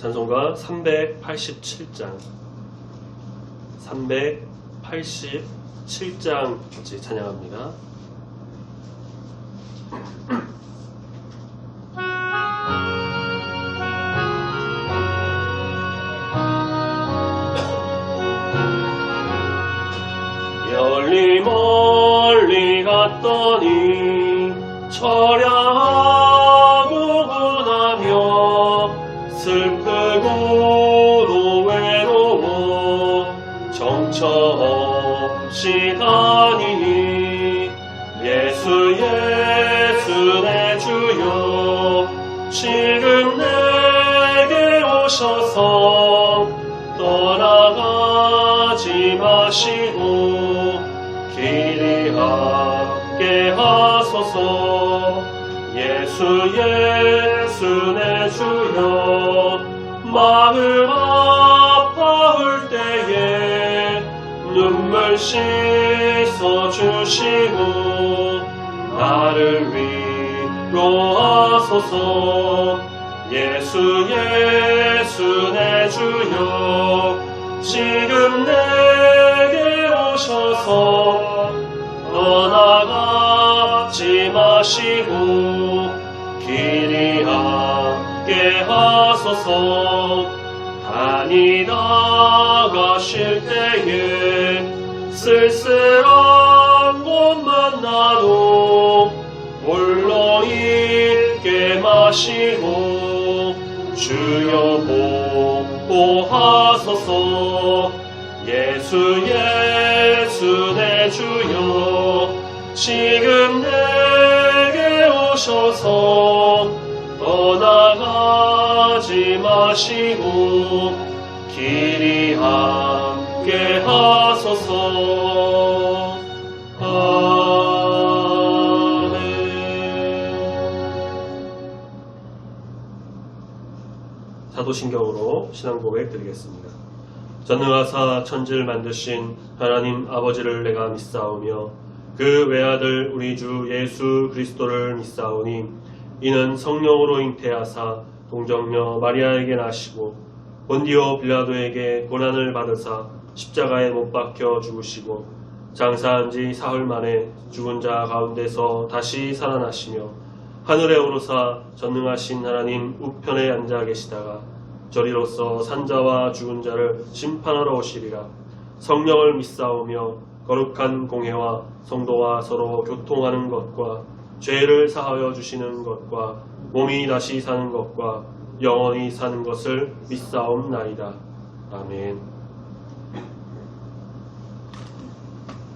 찬송가 387장 같이 찬양합니다. 멀리 갔더니 철야하고 분하며 슬프고도 외로워 정처 없이 다니니 예수 내 주여 지금 내게 오셔서 떠나가지 마시고 길이 함께 하소서. 예수 내 주여 마음 아파올 때에 눈물 씻어 주시고 나를 위로하소서. 예수 내 주여 지금 내게 오셔서 떠나가지 마시고 길이 함께 하소서. 다니다 가실 때에 쓸쓸한 곳만 나도 홀로 있게 마시고 주여 보호하소서. 예수 내 주여 지금 내게 오셔서 떠나가지 마시고 길이 함께 하소서. 아멘. 사도신경으로 신앙고백 드리겠습니다. 전능하사 천지를 만드신 하나님 아버지를 내가 믿사오며 그 외아들 우리 주 예수 그리스도를 믿사오니 이는 성령으로 잉태하사 동정녀 마리아에게 나시고 본디오 빌라도에게 고난을 받으사 십자가에 못 박혀 죽으시고 장사한 지 사흘 만에 죽은 자 가운데서 다시 살아나시며 하늘에 오르사 전능하신 하나님 우편에 앉아 계시다가 저리로서 산자와 죽은 자를 심판하러 오시리라. 성령을 믿사오며 거룩한 공회와 성도와 서로 교통하는 것과 죄를 사하여 주시는 것과 몸이 다시 사는 것과 영원히 사는 것을 믿사옵나이다. 아멘.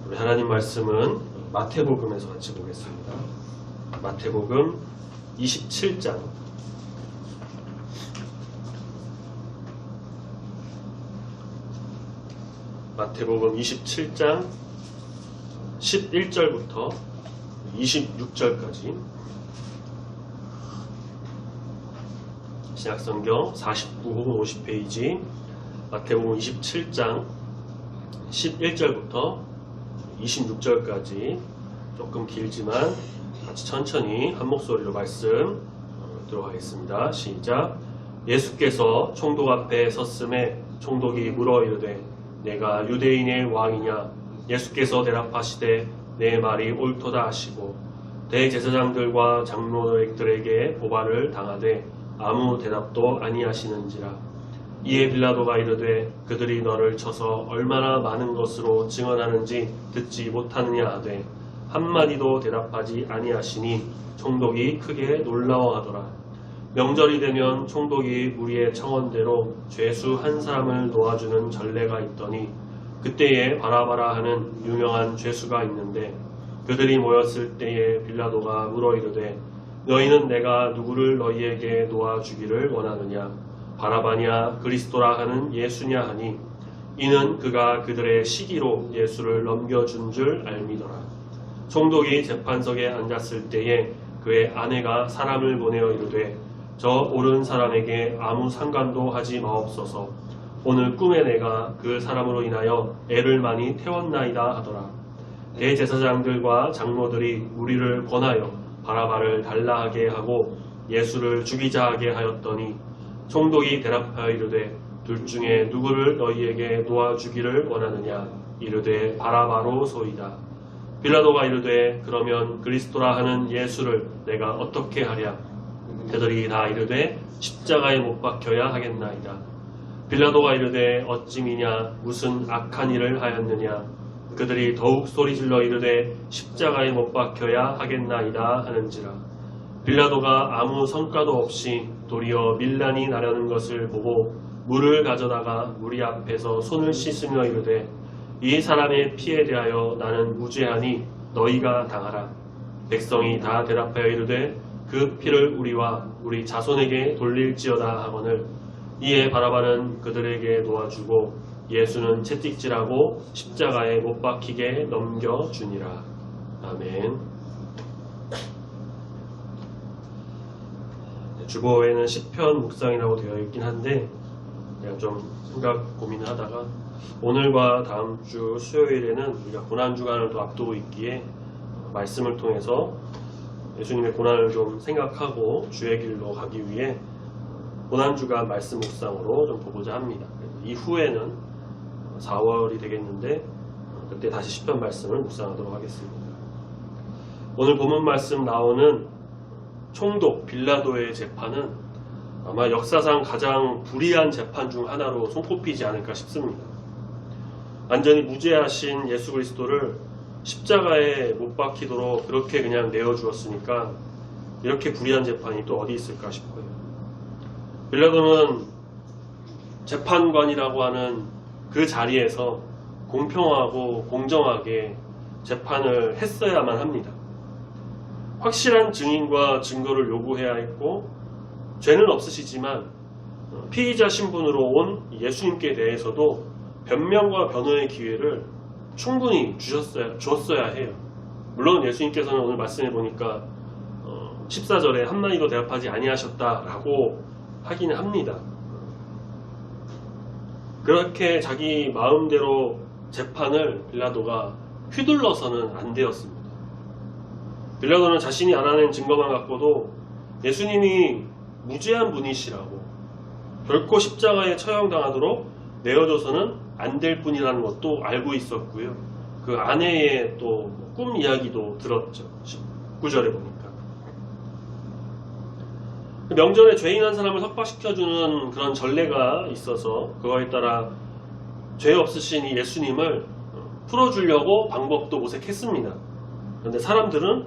우리 하나님 말씀은 마태복음에서 같이 보겠습니다. 마태복음 27장 마태복음 27장 11절부터 26절까지 신약성경 49 혹은 50페이지 마태복음 27장 11절부터 26절까지 조금 길지만 같이 천천히 한 목소리로 말씀 들어가겠습니다. 시작. 예수께서 총독 앞에 섰음에 총독이 물어 이르되 내가 유대인의 왕이냐? 예수께서 대답하시되 내 말이 옳도다 하시고 대제사장들과 장로들에게 고발을 당하되 아무 대답도 아니하시는지라. 이에 빌라도가 이르되 그들이 너를 쳐서 얼마나 많은 것으로 증언하는지 듣지 못하느냐 하되 한마디도 대답하지 아니하시니 총독이 크게 놀라워하더라. 명절이 되면 총독이 무리의 청원대로 죄수 한 사람을 놓아주는 전례가 있더니 그때에 바라바라 하는 유명한 죄수가 있는데 그들이 모였을 때에 빌라도가 물어 이르되 너희는 내가 누구를 너희에게 놓아주기를 원하느냐? 바라바냐 그리스도라 하는 예수냐 하니 이는 그가 그들의 시기로 예수를 넘겨준 줄 알미더라. 총독이 재판석에 앉았을 때에 그의 아내가 사람을 보내어 이르되 저 옳은 사람에게 아무 상관도 하지 마옵소서. 오늘 꿈에 내가 그 사람으로 인하여 애를 많이 태웠나이다 하더라. 대제사장들과 장로들이 무리를 권하여 바라바를 달라 하게 하고 예수를 죽이자 하게 하였더니 총독이 대답하여 이르되 둘 중에 누구를 너희에게 놓아주기를 원하느냐. 이르되 바라바로소이다. 빌라도가 이르되 그러면 그리스도라 하는 예수를 내가 어떻게 하랴. 그들이 다 이르되 십자가에 못 박혀야 하겠나이다. 빌라도가 이르되 어찌미냐 무슨 악한 일을 하였느냐. 그들이 더욱 소리질러 이르되 십자가에 못 박혀야 하겠나이다 하는지라. 빌라도가 아무 성과도 없이 도리어 밀란이 나려는 것을 보고 물을 가져다가 무리 앞에서 손을 씻으며 이르되 이 사람의 피에 대하여 나는 무죄하니 너희가 당하라. 백성이 다 대답하여 이르되 그 피를 우리와 우리 자손에게 돌릴지어다 하거늘. 이에 바라바는 그들에게 놓아주고 예수는 채찍질하고 십자가에 못 박히게 넘겨주니라. 아멘. 주보에는 시편 묵상이라고 되어 있긴 한데 내가 좀 생각 고민을 하다가 오늘과 다음 주 수요일에는 우리가 고난주간을 또 앞두고 있기에 말씀을 통해서 예수님의 고난을 좀 생각하고 주의 길로 가기 위해 고난주간 말씀 묵상으로 좀 보고자 합니다. 이후에는 4월이 되겠는데 그때 다시 시편 말씀을 묵상하도록 하겠습니다. 오늘 본문 말씀 나오는 총독 빌라도의 재판은 아마 역사상 가장 불의한 재판 중 하나로 손꼽히지 않을까 싶습니다. 완전히 무죄하신 예수 그리스도를 십자가에 못 박히도록 그렇게 그냥 내어주었으니까 이렇게 불의한 재판이 또 어디 있을까 싶어요. 빌라도는 재판관이라고 하는 그 자리에서 공평하고 공정하게 재판을 했어야만 합니다. 확실한 증인과 증거를 요구해야 했고 죄는 없으시지만 피의자 신분으로 온 예수님께 대해서도 변명과 변호의 기회를 충분히 주었어야 해요. 물론 예수님께서는 오늘 말씀해 보니까 14절에 한마디도 대답하지 아니하셨다라고 하기는 합니다. 그렇게 자기 마음대로 재판을 빌라도가 휘둘러서는 안 되었습니다. 빌라도는 자신이 알아낸 증거만 갖고도 예수님이 무죄한 분이시라고 결코 십자가에 처형당하도록 내어줘서는 안 될 뿐이라는 것도 알고 있었고요. 그 아내의 또 꿈 이야기도 들었죠. 19절에 보니까. 명절에 죄인 한 사람을 석박시켜주는 그런 전례가 있어서 그거에 따라 죄 없으신 이 예수님을 풀어주려고 방법도 모색했습니다. 그런데 사람들은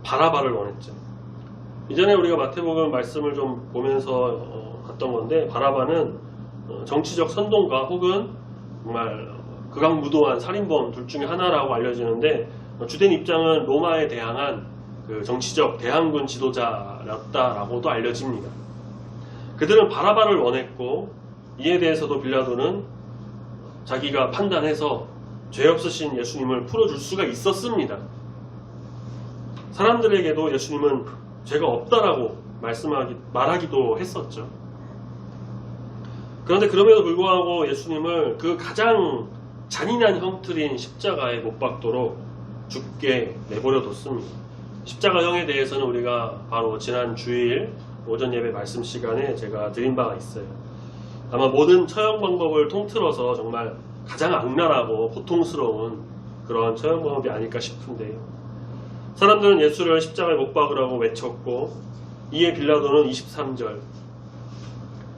바라바를 원했죠. 이전에 우리가 마태복음 말씀을 좀 보면서 봤던 건데 바라바는 정치적 선동가 혹은 정말 극악무도한 살인범 둘 중에 하나라고 알려지는데 주된 입장은 로마에 대항한 그 정치적 대항군 지도자였다라고도 알려집니다. 그들은 바라바를 원했고 이에 대해서도 빌라도는 자기가 판단해서 죄 없으신 예수님을 풀어줄 수가 있었습니다. 사람들에게도 예수님은 죄가 없다라고 말하기도 했었죠. 그런데 그럼에도 불구하고 예수님을 그 가장 잔인한 형틀인 십자가에 못 박도록 죽게 내버려 뒀습니다. 십자가형에 대해서는 우리가 바로 지난 주일 오전 예배 말씀 시간에 제가 드린 바가 있어요. 아마 모든 처형 방법을 통틀어서 정말 가장 악랄하고 고통스러운 그런 처형 방법이 아닐까 싶은데요. 사람들은 예수를 십자가에 못 박으라고 외쳤고 이에 빌라도는 23절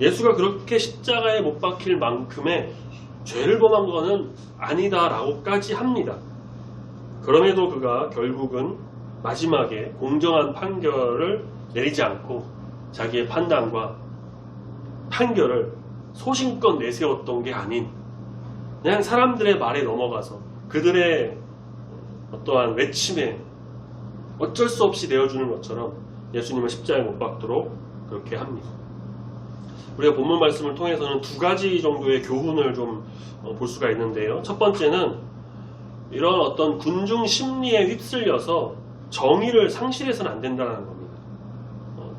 예수가 그렇게 십자가에 못 박힐 만큼의 죄를 범한 것은 아니다라고까지 합니다. 그럼에도 그가 결국은 마지막에 공정한 판결을 내리지 않고 자기의 판단과 판결을 소신껏 내세웠던 게 아닌 그냥 사람들의 말에 넘어가서 그들의 어떠한 외침에 어쩔 수 없이 내어주는 것처럼 예수님을 십자가에 못 박도록 그렇게 합니다. 우리가 본문 말씀을 통해서는 두 가지 정도의 교훈을 좀 볼 수가 있는데요. 첫 번째는 이런 어떤 군중 심리에 휩쓸려서 정의를 상실해서는 안 된다는 겁니다.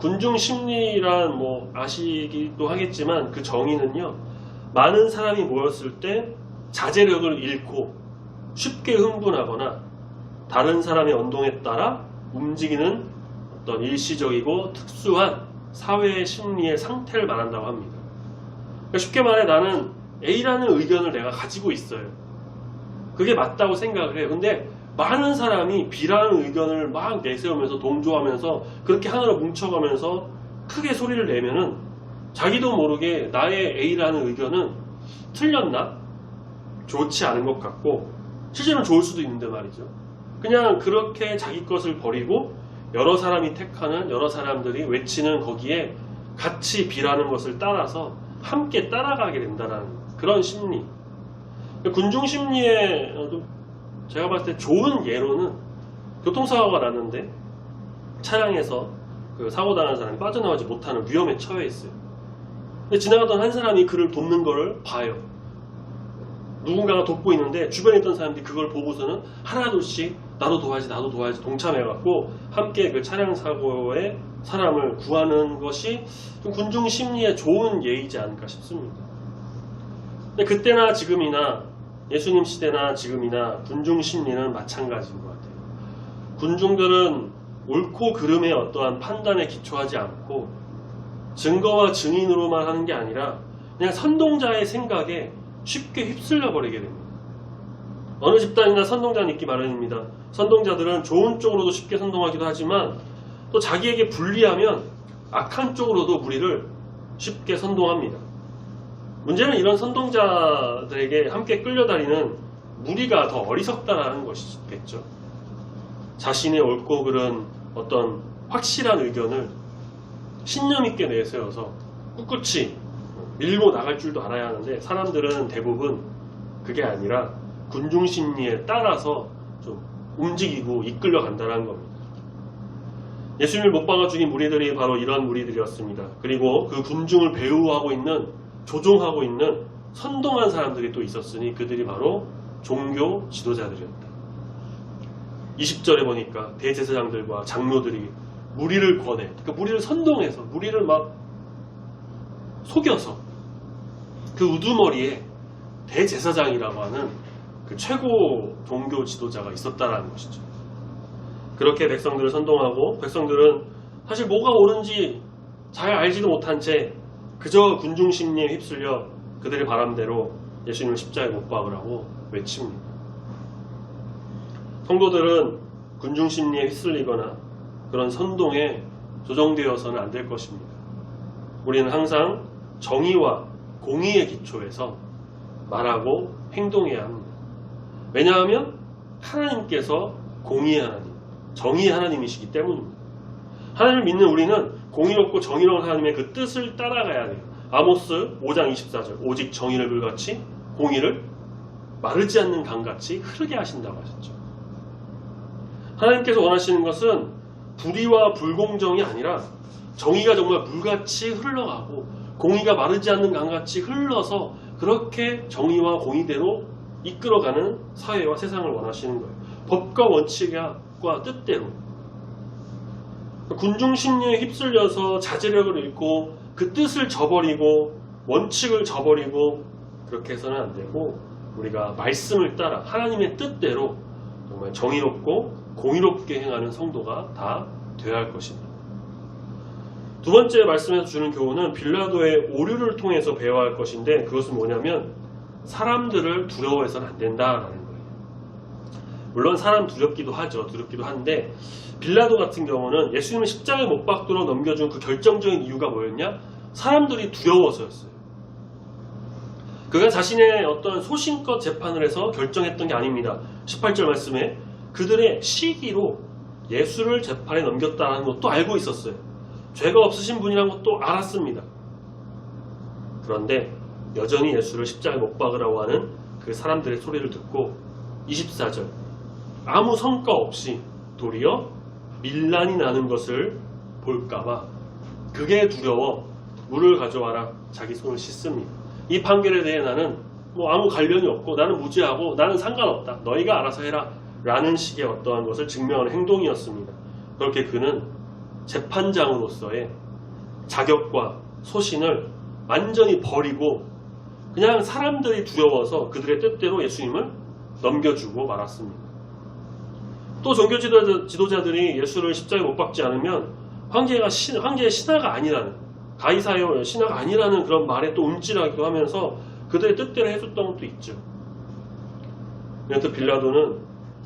군중 심리란 아시기도 하겠지만 그 정의는요. 많은 사람이 모였을 때 자제력을 잃고 쉽게 흥분하거나 다른 사람의 언동에 따라 움직이는 어떤 일시적이고 특수한 사회의 심리의 상태를 말한다고 합니다. 그러니까 쉽게 말해 나는 A라는 의견을 내가 가지고 있어요. 그게 맞다고 생각을 해요. 근데 많은 사람이 B라는 의견을 막 내세우면서 동조하면서 그렇게 하나로 뭉쳐가면서 크게 소리를 내면은 자기도 모르게 나의 A라는 의견은 틀렸나? 좋지 않은 것 같고 실제로는 좋을 수도 있는데 말이죠. 그냥 그렇게 자기 것을 버리고 여러 사람이 택하는 여러 사람들이 외치는 거기에 같이 B라는 것을 따라서 함께 따라가게 된다는 그런 심리. 군중 심리에 제가 봤을 때 좋은 예로는 교통사고가 났는데 차량에서 그 사고 당한 사람이 빠져나오지 못하는 위험에 처해 있어요. 근데 지나가던 한 사람이 그를 돕는 걸 봐요. 누군가가 돕고 있는데 주변에 있던 사람들이 그걸 보고서는 하나둘씩 나도 도와야지 동참해갖고 함께 그 차량 사고에 사람을 구하는 것이 좀 군중 심리에 좋은 예이지 않을까 싶습니다. 근데 그때나 지금이나 예수님 시대나 지금이나 군중 심리는 마찬가지인 것 같아요. 군중들은 옳고 그름의 어떠한 판단에 기초하지 않고 증거와 증인으로만 하는 게 아니라 그냥 선동자의 생각에 쉽게 휩쓸려 버리게 됩니다. 어느 집단이나 선동자는 있기 마련입니다. 선동자들은 좋은 쪽으로도 쉽게 선동하기도 하지만 또 자기에게 불리하면 악한 쪽으로도 무리를 쉽게 선동합니다. 문제는 이런 선동자들에게 함께 끌려다니는 무리가 더 어리석다라는 것이겠죠. 자신의 옳고 그른 어떤 확실한 의견을 신념 있게 내세워서 꿋꿋이 밀고 나갈 줄도 알아야 하는데 사람들은 대부분 그게 아니라 군중 심리에 따라서 좀 움직이고 이끌려 간다는 겁니다. 예수님을 못 박아 죽인 무리들이 바로 이런 무리들이었습니다. 그리고 그 군중을 배후하고 있는 조종하고 있는 선동한 사람들이 또 있었으니 그들이 바로 종교 지도자들이었다. 20절에 보니까 대제사장들과 장로들이 무리를 권해, 그러니까 무리를 선동해서 무리를 막 속여서 그 우두머리에 대제사장이라고 하는 그 최고 종교 지도자가 있었다라는 것이죠. 그렇게 백성들을 선동하고 백성들은 사실 뭐가 옳은지 잘 알지도 못한 채 그저 군중 심리에 휩쓸려 그들의 바람대로 예수님을 십자가에 못 박으라고 외칩니다. 성도들은 군중 심리에 휩쓸리거나 그런 선동에 조정되어서는 안 될 것입니다. 우리는 항상 정의와 공의의 기초에서 말하고 행동해야 합니다. 왜냐하면 하나님께서 공의의 하나님, 정의의 하나님이시기 때문입니다. 하나님을 믿는 우리는 공의롭고 정의로운 하나님의 그 뜻을 따라가야 돼요. 아모스 5장 24절 오직 정의를 불같이 공의를 마르지 않는 강같이 흐르게 하신다고 하셨죠. 하나님께서 원하시는 것은 불의와 불공정이 아니라 정의가 정말 물같이 흘러가고 공의가 마르지 않는 강같이 흘러서 그렇게 정의와 공의대로 이끌어가는 사회와 세상을 원하시는 거예요. 법과 원칙과 뜻대로. 군중 심리에 휩쓸려서 자제력을 잃고 그 뜻을 저버리고 원칙을 저버리고 그렇게 해서는 안 되고 우리가 말씀을 따라 하나님의 뜻대로 정말 정의롭고 공의롭게 행하는 성도가 다 되어야 할 것입니다. 두 번째 말씀에서 주는 교훈은 빌라도의 오류를 통해서 배워야 할 것인데 그것은 뭐냐면 사람들을 두려워해서는 안 된다라는 거예요. 물론 사람 두렵기도 하죠. 두렵기도 한데 빌라도 같은 경우는 예수님을 십자가에 못 박도록 넘겨준 그 결정적인 이유가 뭐였냐? 사람들이 두려워서였어요. 그가 자신의 어떤 소신껏 재판을 해서 결정했던 게 아닙니다. 18절 말씀에 그들의 시기로 예수를 재판에 넘겼다는 것도 알고 있었어요. 죄가 없으신 분이라는 것도 알았습니다. 그런데 여전히 예수를 십자가에 못 박으라고 하는 그 사람들의 소리를 듣고 24절 아무 성과 없이 도리어 밀란이 나는 것을 볼까봐 그게 두려워 물을 가져와라 자기 손을 씻습니다. 이 판결에 대해 나는 아무 관련이 없고 나는 무죄하고 나는 상관없다. 너희가 알아서 해라 라는 식의 어떠한 것을 증명하는 행동이었습니다. 그렇게 그는 재판장으로서의 자격과 소신을 완전히 버리고 그냥 사람들이 두려워서 그들의 뜻대로 예수님을 넘겨주고 말았습니다. 또 종교 지도자들이 예수를 십자가에 못 박지 않으면 황제의 신하가 아니라는, 가이사요 신하가 아니라는 그런 말에 또 움찔하기도 하면서 그들의 뜻대로 해줬던 것도 있죠. 그래서 빌라도는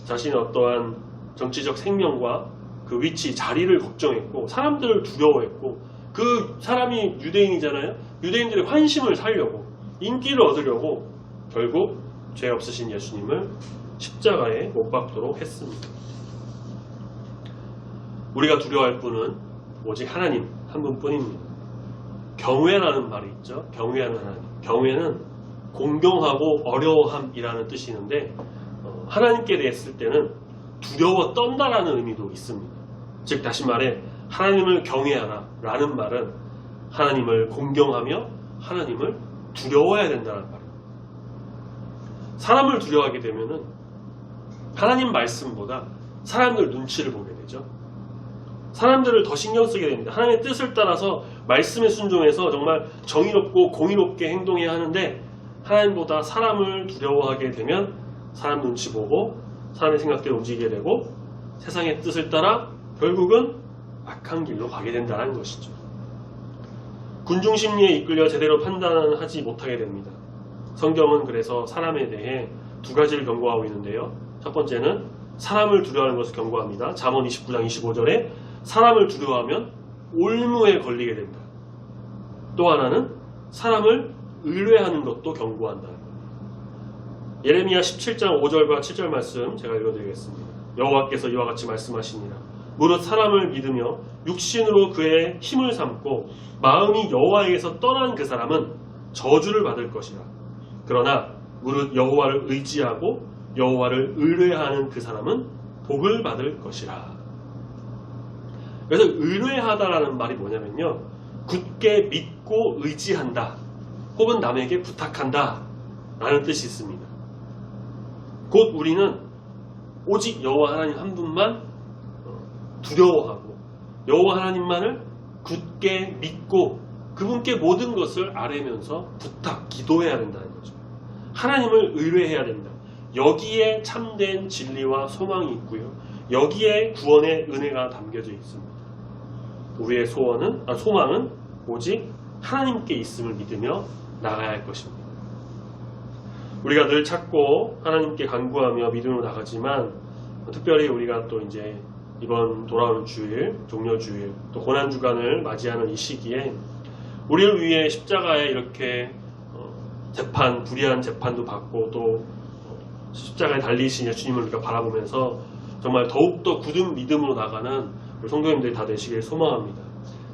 자신의 어떠한 정치적 생명과 그 위치, 자리를 걱정했고 사람들을 두려워했고, 그 사람이 유대인이잖아요. 유대인들의 환심을 사려고, 인기를 얻으려고 결국 죄 없으신 예수님을 십자가에 못 박도록 했습니다. 우리가 두려워할 분은 오직 하나님 한 분뿐입니다. 경외라는 말이 있죠. 경외하는 하나님. 경외는 공경하고 어려워함이라는 뜻이 있는데, 하나님께 대했을 때는 두려워 떤다라는 의미도 있습니다. 즉 다시 말해 하나님을 경외하라 라는 말은 하나님을 공경하며 하나님을 두려워해야 된다는 말입니다. 사람을 두려워하게 되면은 하나님 말씀보다 사람들 눈치를 보게 되죠. 사람들을 더 신경 쓰게 됩니다. 하나님의 뜻을 따라서 말씀에 순종해서 정말 정의롭고 공의롭게 행동해야 하는데, 하나님보다 사람을 두려워하게 되면 사람 눈치 보고 사람의 생각대로 움직이게 되고 세상의 뜻을 따라 결국은 악한 길로 가게 된다는 것이죠. 군중심리에 이끌려 제대로 판단하지 못하게 됩니다. 성경은 그래서 사람에 대해 두 가지를 경고하고 있는데요. 첫 번째는 사람을 두려워하는 것을 경고합니다. 잠언 29장 25절에 사람을 두려워하면 올무에 걸리게 된다. 또 하나는 사람을 의뢰하는 것도 경고한다. 예레미야 17장 5절과 7절 말씀 제가 읽어드리겠습니다. 여호와께서 이와 같이 말씀하시니라. 무릇 사람을 믿으며 육신으로 그의 힘을 삼고 마음이 여호와에게서 떠난 그 사람은 저주를 받을 것이라. 그러나 무릇 여호와를 의지하고 여호와를 의뢰하는 그 사람은 복을 받을 것이라. 그래서 의뢰하다라는 말이 뭐냐면요, 굳게 믿고 의지한다 혹은 남에게 부탁한다 라는 뜻이 있습니다. 곧 우리는 오직 여호와 하나님 한 분만 두려워하고 여호와 하나님만을 굳게 믿고 그분께 모든 것을 아뢰면서 부탁, 기도해야 된다는 거죠. 하나님을 의뢰해야 된다. 여기에 참된 진리와 소망이 있고요. 여기에 구원의 은혜가 담겨져 있습니다. 우리의 소망은 오직 하나님께 있음을 믿으며 나가야 할 것입니다. 우리가 늘 찾고 하나님께 간구하며 믿음으로 나가지만, 특별히 우리가 또 이제 이번 돌아오는 주일, 종려주일, 또 고난주간을 맞이하는 이 시기에 우리를 위해 십자가에 이렇게 불의한 재판도 받고 또 십자가에 달리신 예수님을 우리가 바라보면서 정말 더욱더 굳은 믿음으로 나가는 우리 성도님들이 다 되시길 소망합니다.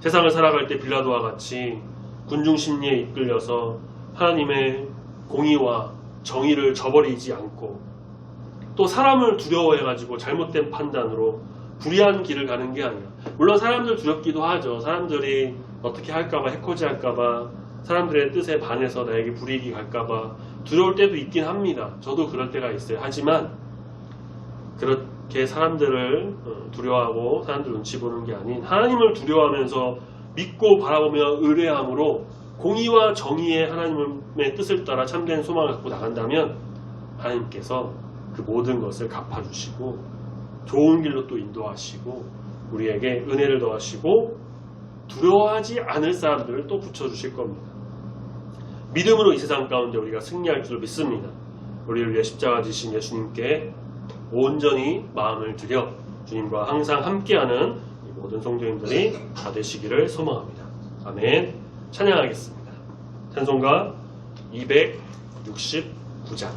세상을 살아갈 때 빌라도와 같이 군중심리에 이끌려서 하나님의 공의와 정의를 저버리지 않고, 또 사람을 두려워해가지고 잘못된 판단으로 불의한 길을 가는 게 아니라, 물론 사람들 두렵기도 하죠. 사람들이 어떻게 할까봐, 해코지 할까봐, 사람들의 뜻에 반해서 나에게 불이익이 갈까봐 두려울 때도 있긴 합니다. 저도 그럴 때가 있어요. 하지만 그렇게 사람들을 두려워하고 사람들 눈치 보는 게 아닌 하나님을 두려워하면서 믿고 바라보며 의뢰함으로 공의와 정의의 하나님의 뜻을 따라 참된 소망을 갖고 나간다면 하나님께서 그 모든 것을 갚아주시고 좋은 길로 또 인도하시고 우리에게 은혜를 더하시고 두려워하지 않을 사람들을 또 붙여주실 겁니다. 믿음으로 이 세상 가운데 우리가 승리할 줄 믿습니다. 우리를 위해 십자가 지신 예수님께 온전히 마음을 들여 주님과 항상 함께하는 이 모든 성도님들이 다 되시기를 소망합니다. 아멘. 찬양하겠습니다. 찬송가 269장.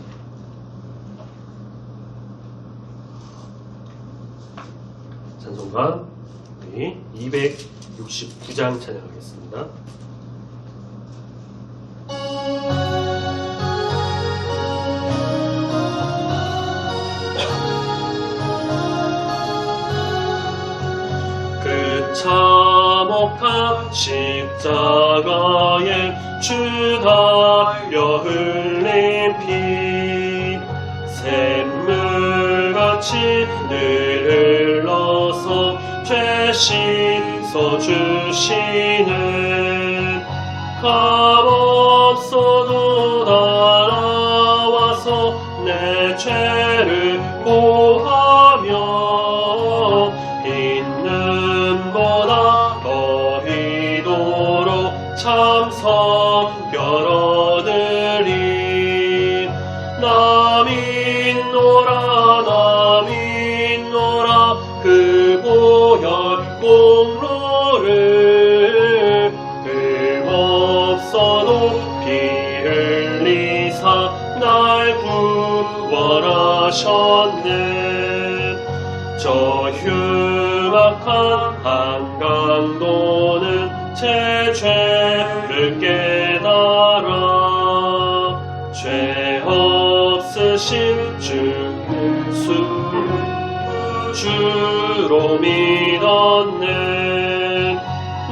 찬송가 269장 찬양하겠습니다. 그 참혹한 십자가에 주 달려 흘린 피 샘물같이 늘 흘러서 죄 씻어주시는 값없어도 날아와서 내 죄를 고하며 있는 보다 저 흉악한 한강도는 제 죄를 깨달아 죄 없으신 주 구주로 믿었네.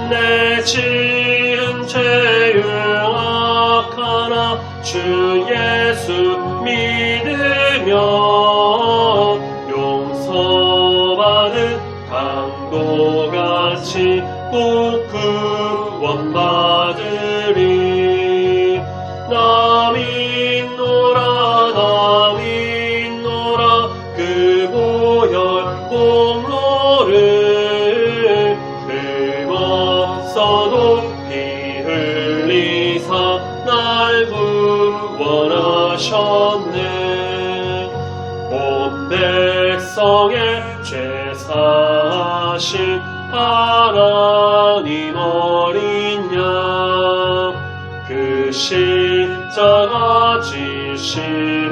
내 지은 죄 흉악하나 주 예수 믿으며 용서받은 강도같이 꼭 구원받으리. 나 믿노라 그 보혈 공로를 긁었어도 피 흘리사 날 구원하셨네. 온 백성의 죄 사하신 하나님 어린 양 그 십자가 지심으로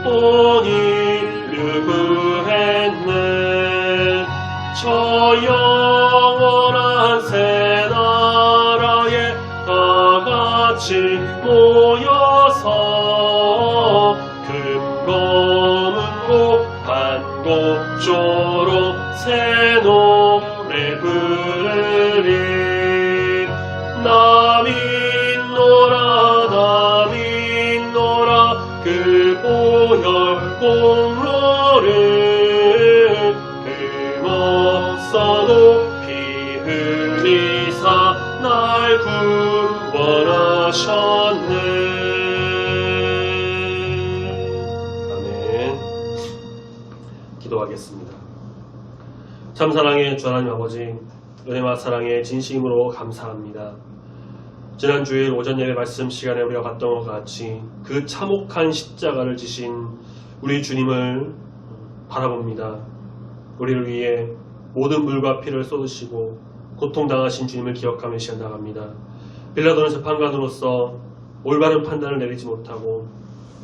온 인류 구했네. 저 영원한 새 나라에 다 같이 모여서 금검은고 반곡조로 새 노래 부르리. 나 믿노라 그 보혈 공로를 긁었어도 피 흘리사 날 구원하셨네. 아멘. 기도하겠습니다. 참 사랑의 주 하나님 아버지, 은혜와 사랑의 진심으로 감사합니다. 지난 주일 오전 예배 말씀 시간에 우리가 봤던 것 같이 그 참혹한 십자가를 지신 우리 주님을 바라봅니다. 우리를 위해 모든 물과 피를 쏟으시고 고통당하신 주님을 기억하며 시간 나갑니다. 빌라도는 재판관으로서 올바른 판단을 내리지 못하고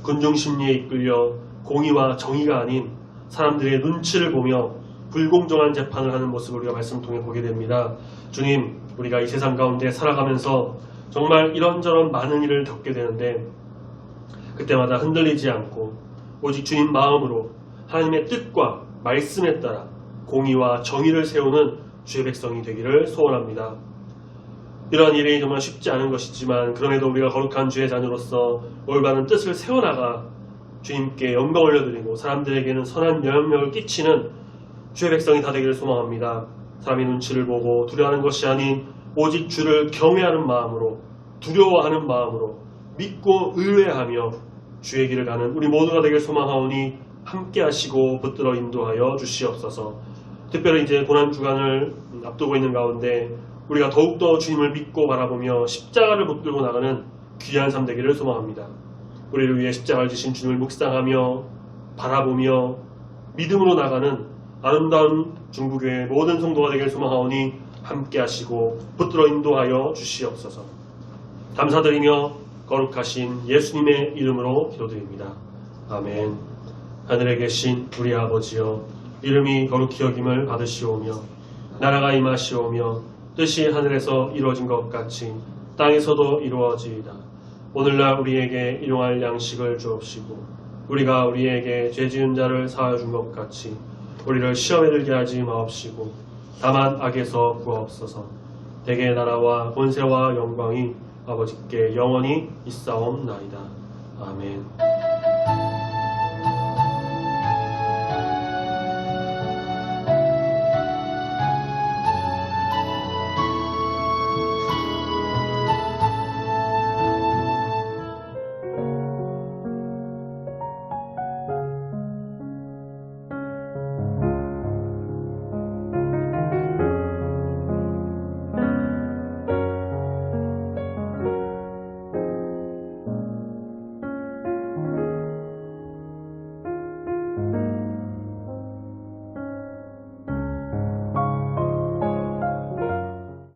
군중 심리에 이끌려 공의와 정의가 아닌 사람들의 눈치를 보며 불공정한 재판을 하는 모습을 우리가 말씀 통해 보게 됩니다. 주님, 우리가 이 세상 가운데 살아가면서 정말 이런저런 많은 일을 겪게 되는데 그때마다 흔들리지 않고 오직 주님 마음으로 하나님의 뜻과 말씀에 따라 공의와 정의를 세우는 주의 백성이 되기를 소원합니다. 이러한 일이 정말 쉽지 않은 것이지만 그럼에도 우리가 거룩한 주의 자녀로서 올바른 뜻을 세워나가 주님께 영광 올려드리고 사람들에게는 선한 영향력을 끼치는 주의 백성이 다 되기를 소망합니다. 사람의 눈치를 보고 두려워하는 것이 아닌 오직 주를 경외하는 마음으로 두려워하는 마음으로 믿고 의뢰하며 주의 길을 가는 우리 모두가 되길 소망하오니 함께 하시고 붙들어 인도하여 주시옵소서. 특별히 이제 고난주간을 앞두고 있는 가운데 우리가 더욱더 주님을 믿고 바라보며 십자가를 붙들고 나가는 귀한 삶 되기를 소망합니다. 우리를 위해 십자가를 지신 주님을 묵상하며 바라보며 믿음으로 나가는 아름다운 중부교회 모든 성도가 되길 소망하오니 함께 하시고 붙들어 인도하여 주시옵소서. 감사드리며 거룩하신 예수님의 이름으로 기도드립니다. 아멘. 하늘에 계신 우리 아버지여, 이름이 거룩히 여김을 받으시오며 나라가 임하시오며 뜻이 하늘에서 이루어진 것 같이 땅에서도 이루어지이다. 오늘날 우리에게 일용할 양식을 주옵시고 우리가 우리에게 죄 지은 자를 사하여 준 것 같이 우리를 시험에 들게 하지 마옵시고 다만 악에서 구하옵소서. 대개의 나라와 권세와 영광이 아버지께 영원히 있사옵나이다. 아멘.